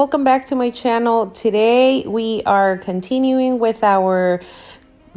welcome back to my channel. Today we are continuing with our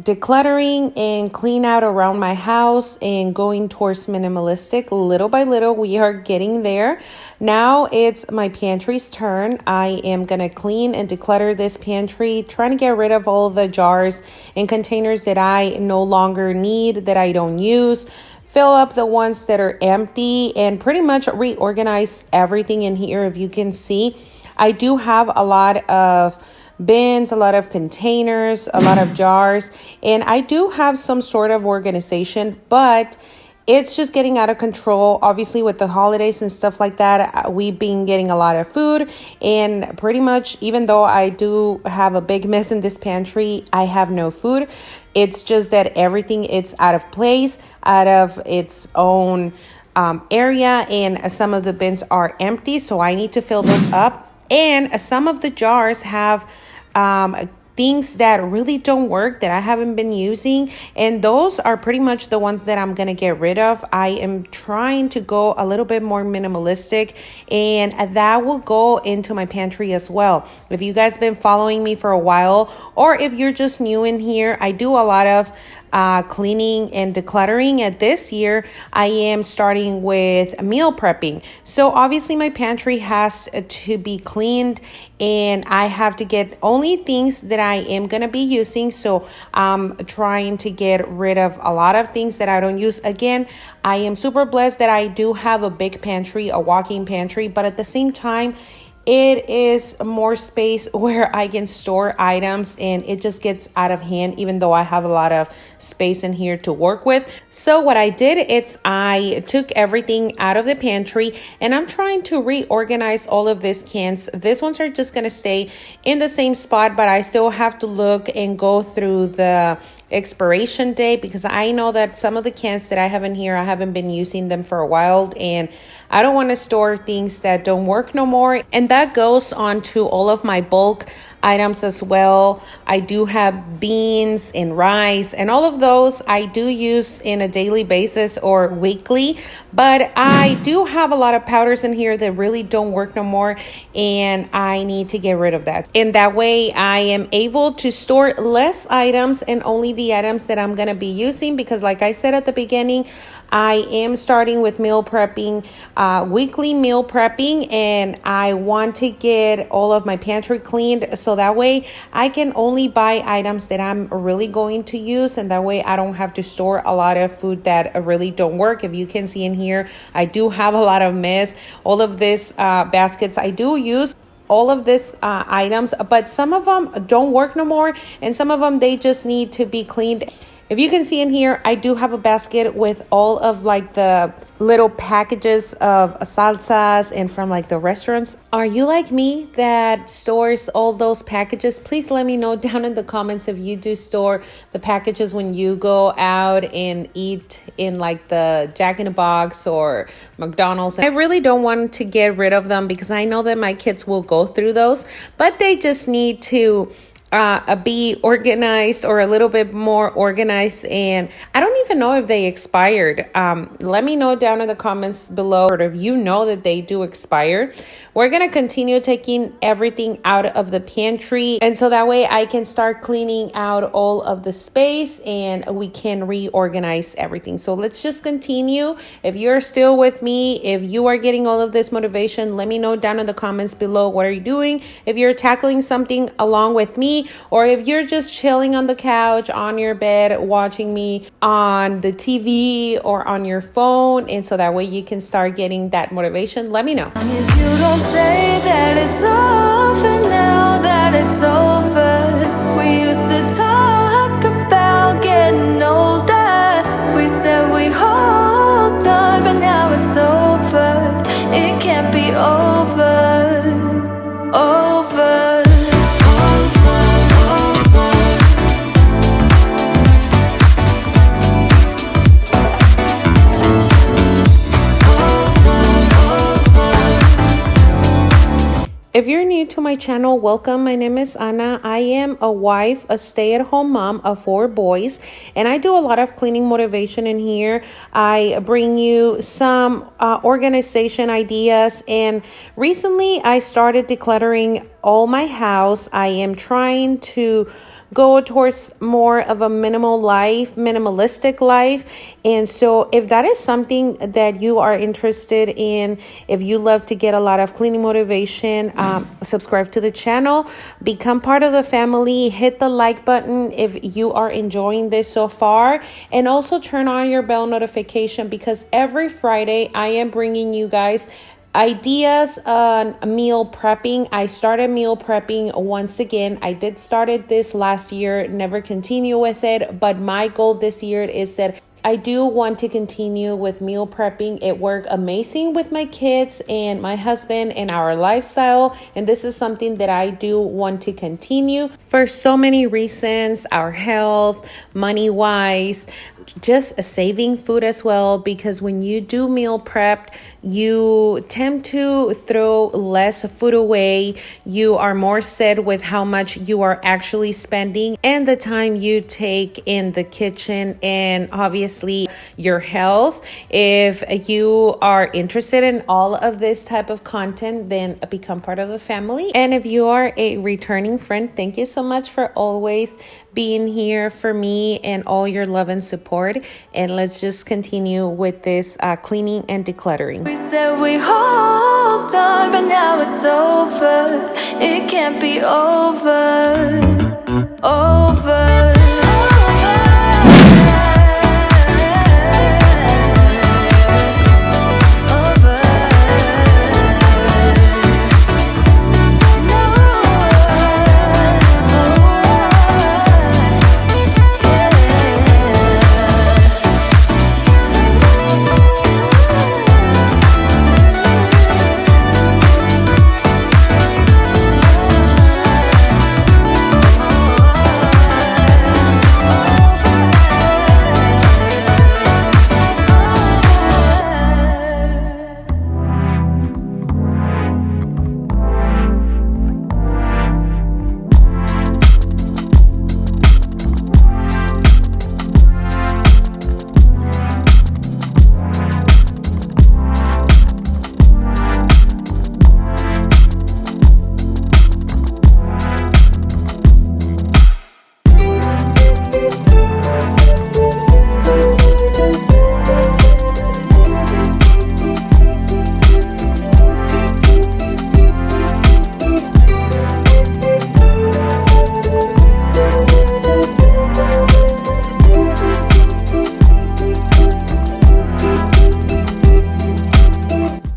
decluttering and clean out around my house and going towards minimalistic. Little by little we are getting there. Now it's my pantry's turn. I am gonna clean and declutter this pantry, trying to get rid of all the jars and containers that I no longer need, that I don't use, fill up the ones that are empty, and pretty much reorganize everything in here. If you can see, I do have a lot of bins, a lot of containers, a lot of jars, and I do have some sort of organization, but it's just getting out of control. Obviously, with the holidays and stuff like that, we've been getting a lot of food, and pretty much, even though I do have a big mess in this pantry, I have no food. It's just that everything is out of place, out of its own area, and some of the bins are empty, so I need to fill those up. And some of the jars have things that really don't work, that I haven't been using, and those are pretty much the ones that I'm gonna get rid of. I am trying to go a little bit more minimalistic, and that will go into my pantry as well. If you guys been following me for a while, or if you're just new in here, I do a lot of cleaning and decluttering. At this year, I am starting with meal prepping. So obviously my pantry has to be cleaned, and I have to get only things that I am going to be using. So I'm trying to get rid of a lot of things that I don't use. Again, I am super blessed that I do have a big pantry, a walk-in pantry, but at the same time, it is more space where I can store items, and it just gets out of hand, even though I have a lot of space in here to work with. So what I did is I took everything out of the pantry, and I'm trying to reorganize all of these cans. These ones are just going to stay in the same spot, but I still have to look and go through the expiration date, because I know that some of the cans that I have in here, I haven't been using them for a while, and I don't want to store things that don't work no more. And that goes on to all of my bulk items as well. I do have beans and rice, and all of those I do use in a daily basis or weekly, but I do have a lot of powders in here that really don't work no more, and I need to get rid of that. And that way I am able to store less items and only the items that I'm going to be using, because like I said at the beginning, I am starting with meal prepping, weekly meal prepping, and I want to get all of my pantry cleaned, so that way I can only buy items that I'm really going to use, and that way I don't have to store a lot of food that really don't work. If you can see in here, I do have a lot of mess. All of these baskets I do use, all of these items, but some of them don't work no more, and some of them they just need to be cleaned. If you can see in here, I do have a basket with all of like the little packages of salsas and from like the restaurants. Are you like me that stores all those packages? Please let me know down in the comments if you do store the packages when you go out and eat in like the Jack in the Box or McDonald's. I really don't want to get rid of them, because I know that my kids will go through those, but they just need to be organized, or a little bit more organized, and I don't even know if they expired. Let me know down in the comments below, or if you know that they do expire. We're gonna continue taking everything out of the pantry, and so that way I can start cleaning out all of the space and we can reorganize everything. So let's just continue. If you're still with me, if you are getting all of this motivation, let me know down in the comments below, what are you doing? If you're tackling something along with me, or if you're just chilling on the couch, on your bed, watching me on the TV or on your phone, and so that way you can start getting that motivation, let me know. If you don't say that it's over now, that it's over. We used to talk about getting older. We said we hold on, but now it's over. It can't be over. Over. If you're new to my channel, welcome. My name is Ana. I am a wife, a stay-at-home mom of 4 boys, and I do a lot of cleaning motivation in here. I bring you some organization ideas, and recently I started decluttering all my house. I am trying to go towards more of a minimalistic life. And so if that is something that you are interested in, if you love to get a lot of cleaning motivation, subscribe to the channel, become part of the family, hit the like button if you are enjoying this so far, and also turn on your bell notification, because every Friday I am bringing you guys ideas on meal prepping. I started meal prepping once again. I did started this last year, never continue with it, but my goal this year is that I do want to continue with meal prepping. It worked amazing with my kids and my husband and our lifestyle, and this is something that I do want to continue for so many reasons: our health, money wise, just saving food as well, because when you do meal prep, you tend to throw less food away. You are more set with how much you are actually spending and the time you take in the kitchen, and obviously your health. If you are interested in all of this type of content, then become part of the family. And if you are a returning friend, thank you so much for always being here for me and all your love and support. And let's just continue with this cleaning and decluttering. We said we hold on, but now it's over. It can't be over.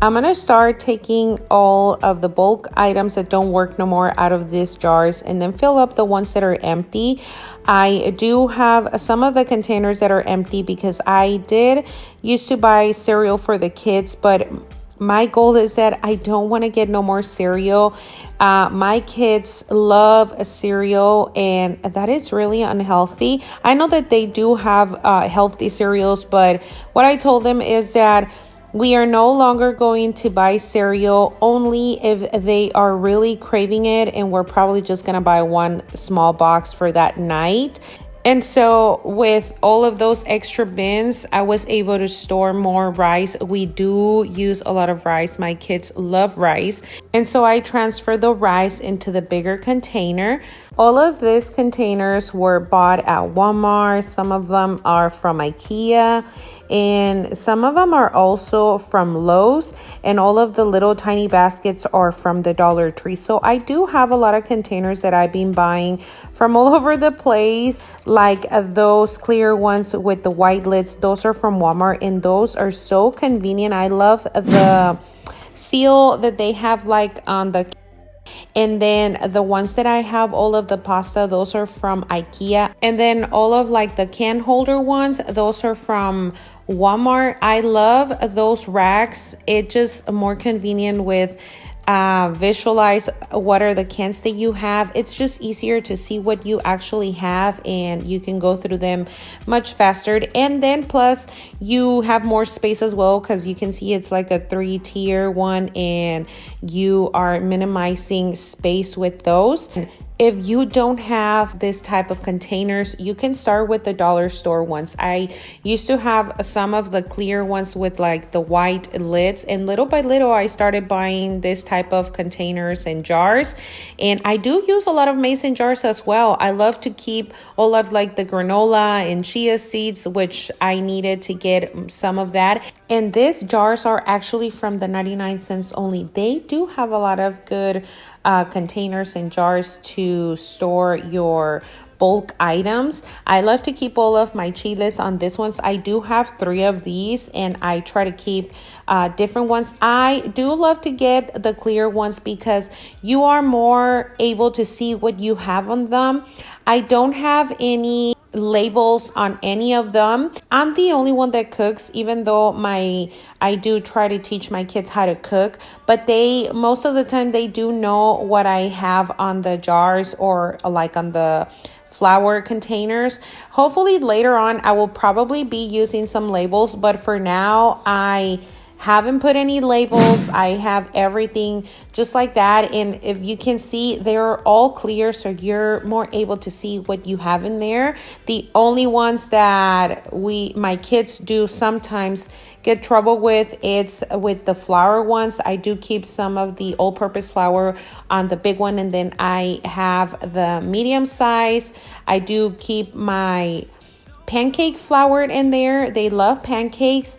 I'm gonna start taking all of the bulk items that don't work no more out of these jars, and then fill up the ones that are empty. I do have some of the containers that are empty because I did used to buy cereal for the kids, but my goal is that I don't want to get no more cereal. My kids love a cereal, and that is really unhealthy. I know that they do have healthy cereals, but what I told them is that we are no longer going to buy cereal only if they are really craving it, and we're probably just going to buy one small box for that night. And so with all of those extra bins, I was able to store more rice. We do use a lot of rice. My kids love rice. And so I transfer the rice into the bigger container. All of these containers were bought at Walmart. Some of them are from IKEA, and some of them are also from Lowe's, and all of the little tiny baskets are from the Dollar Tree. So I do have a lot of containers that I've been buying from all over the place, like those clear ones with the white lids. Those are from Walmart, and those are so convenient. I love the seal that they have like on the. And then the ones that I have, all of the pasta, those are from IKEA. And then all of like the can holder ones, those are from Walmart. I love those racks. It's just more convenient with visualize what are the cans that you have. It's just easier to see what you actually have, and you can go through them much faster. And then plus you have more space as well, because you can see it's like a 3-tier one, and you are minimizing space with those. If you don't have this type of containers, you can start with the dollar store ones. I used to have some of the clear ones with like the white lids, and little by little I started buying this type of containers and jars. And I do use a lot of mason jars as well. I love to keep all of like the granola and chia seeds, which I needed to get some of that. And these jars are actually from the 99 cents only. They do have a lot of good containers and jars to store your bulk items. I love to keep all of my chiles on these ones. I do have 3 of these, and I try to keep different ones. I do love to get the clear ones because you are more able to see what you have on them. I don't have any labels on any of them. I'm the only one that cooks, even though I do try to teach my kids how to cook, but they most of the time they do know what I have on the jars or like on the flour containers. Hopefully later on I will probably be using some labels, but for now I haven't put any labels. I have everything just like that, and if you can see, they're all clear, so you're more able to see what you have in there. The only ones that my kids do sometimes get trouble with, it's with the flour ones. I do keep some of the all-purpose flour on the big one, and then I have the medium size. I do keep my pancake flour in there. They love pancakes.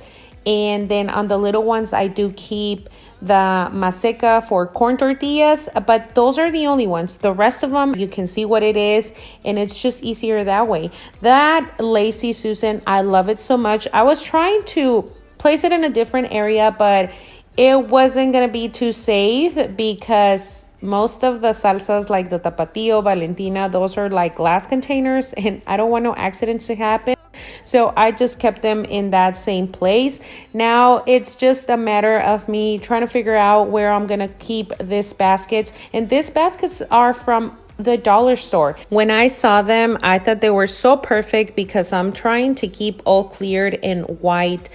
And then on the little ones, I do keep the maseca for corn tortillas, but those are the only ones. The rest of them, you can see what it is, and it's just easier that way. That Lazy Susan, I love it so much. I was trying to place it in a different area, but it wasn't going to be too safe because most of the salsas like the Tapatio, Valentina, those are like glass containers, and I don't want no accidents to happen. So I just kept them in that same place. Now it's just a matter of me trying to figure out where I'm going to keep these baskets. And these baskets are from the dollar store. When I saw them, I thought they were so perfect because I'm trying to keep all cleared in white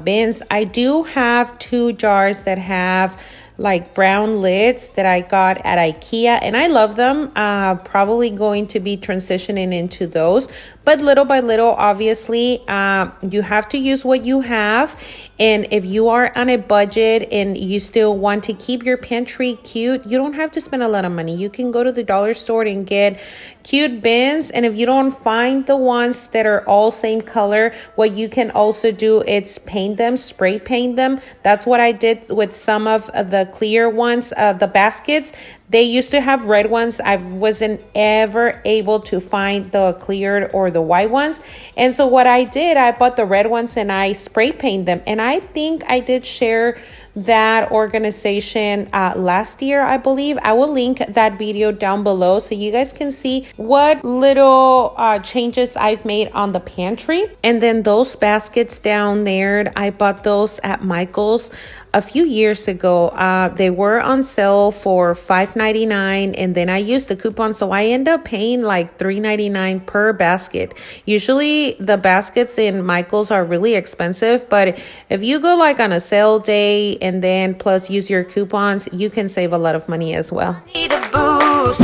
bins. I do have 2 jars that have like brown lids that I got at IKEA, and I love them. Probably going to be transitioning into those, but little by little, obviously, you have to use what you have. And if you are on a budget and you still want to keep your pantry cute, you don't have to spend a lot of money. You can go to the dollar store and get cute bins. And if you don't find the ones that are all same color, what you can also do is paint them, spray paint them. That's what I did with some of the clear ones, the baskets. They used to have red ones. I wasn't ever able to find the cleared or the white ones. And so what I did, I bought the red ones and I spray paint them. And I think I did share that organization last year, I believe. I will link that video down below so you guys can see what little changes I've made on the pantry. And then those baskets down there, I bought those at Michael's a few years ago. They were on sale for $5.99, and then I used the coupon, so I end up paying like $3.99 per basket. Usually the baskets in Michael's are really expensive, but if you go like on a sale day and then plus use your coupons, you can save a lot of money as well. Need a boost.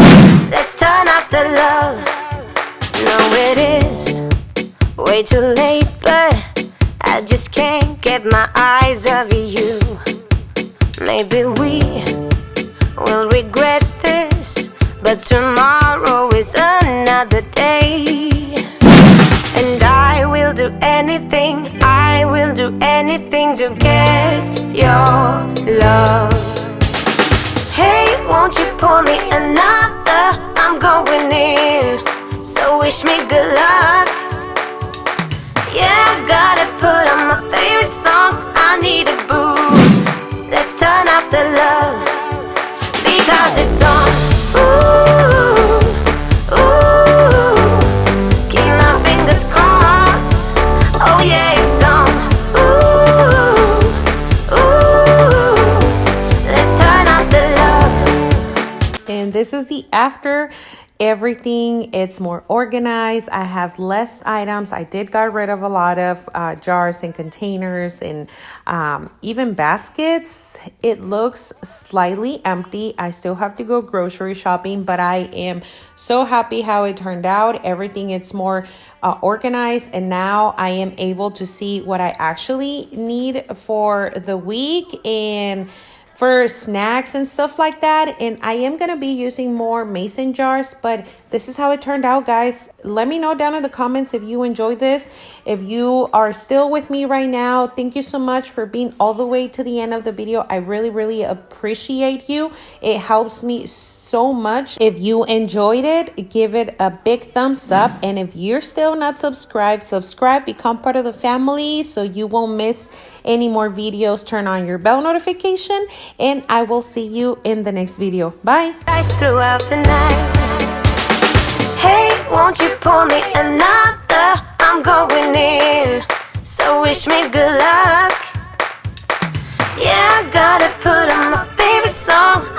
Let's turn up the love. No, it is way too late, but I just can't get my eyes off you. Maybe we will regret this, but tomorrow is another day. And I will do anything to get your love. Hey, won't you pour me another? I'm going in, so wish me good luck. Yeah, I gotta put on my favorite song. I need a boost. Let's turn up the love, because it's on. Ooh, ooh, keep my fingers crossed. Oh yeah, it's on. Ooh, ooh, let's turn up the And this is the after. Everything, it's more organized. I have less items. I did got rid of a lot of jars and containers and even baskets. It looks slightly empty. I still have to go grocery shopping, but I am so happy how it turned out. Everything is more organized, and now I am able to see what I actually need for the week and for snacks and stuff like that. And I am going to be using more mason jars, but this is how it turned out, guys. Let me know down in the comments if you enjoyed this. If you are still with me right now, thank you so much for being all the way to the end of the video. I really, really appreciate you. It helps me so much. If you enjoyed it, give it a big thumbs up. And if you're still not subscribed, subscribe, become part of the family so you won't miss any more videos. Turn on your bell notification, and I will see you in the next video. Bye. Throughout the night. Hey, won't you pour me another? I'm going in, so wish me good luck. Yeah, I gotta put on my favorite song.